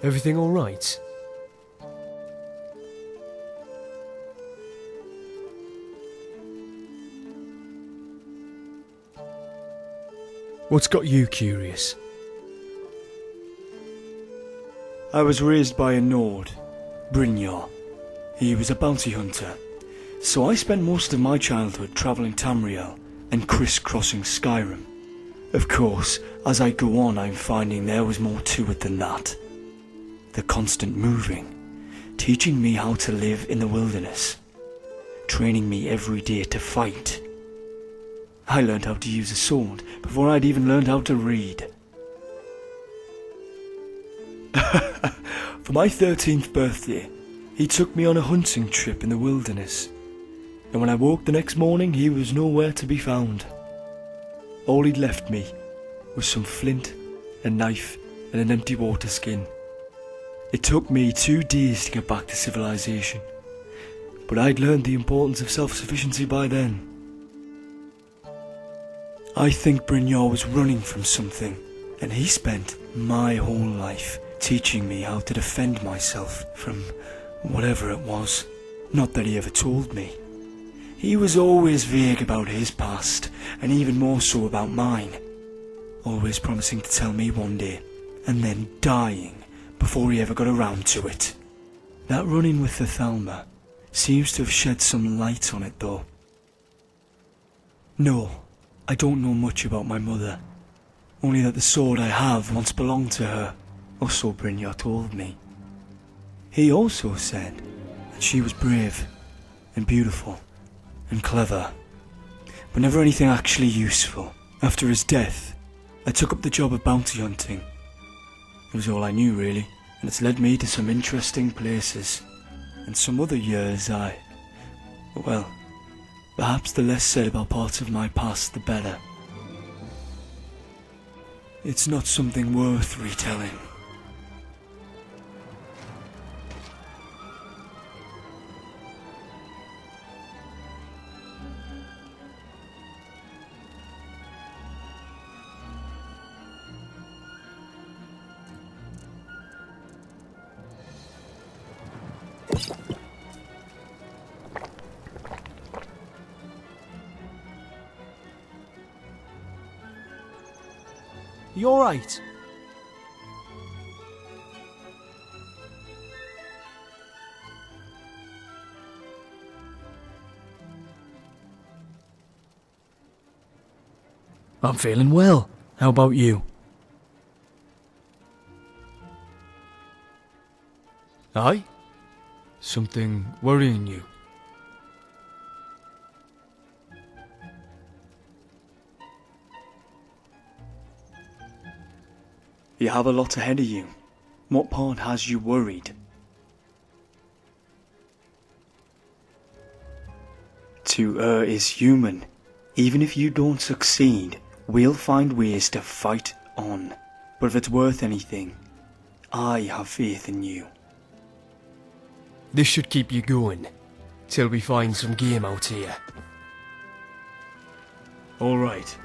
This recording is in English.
Everything all right? What's got you curious? I was raised by a Nord, Brynjar. He was a bounty hunter, so I spent most of my childhood travelling Tamriel and crisscrossing Skyrim. Of course, as I go on, I'm finding there was more to it than that. The constant moving, teaching me how to live in the wilderness, training me every day to fight. I learned how to use a sword before I'd even learned how to read. For my 13th birthday, he took me on a hunting trip in the wilderness, and when I woke the next morning, he was nowhere to be found. All he'd left me was some flint, a knife, and an empty water skin. It took me 2 days to get back to civilization, but I'd learned the importance of self-sufficiency by then. I think Brynjar was running from something, and he spent my whole life teaching me how to defend myself from whatever it was. Not that he ever told me. He was always vague about his past, and even more so about mine. Always promising to tell me one day, and then dying before he ever got around to it. That run-in with the Thalma seems to have shed some light on it though. No, I don't know much about my mother. Only that the sword I have once belonged to her, or so Brynjar told me. He also said that she was brave, and beautiful, and clever, but never anything actually useful. After his death, I took up the job of bounty hunting. It was all I knew really, and it's led me to some interesting places. And some other years well, perhaps the less said about parts of my past the better. It's not something worth retelling. You alright? I'm feeling well. How about you? Aye? Something worrying you? You have a lot ahead of you. What part has you worried? To err is human. Even if you don't succeed, we'll find ways to fight on. But if it's worth anything, I have faith in you. This should keep you going, till we find some game out here. Alright.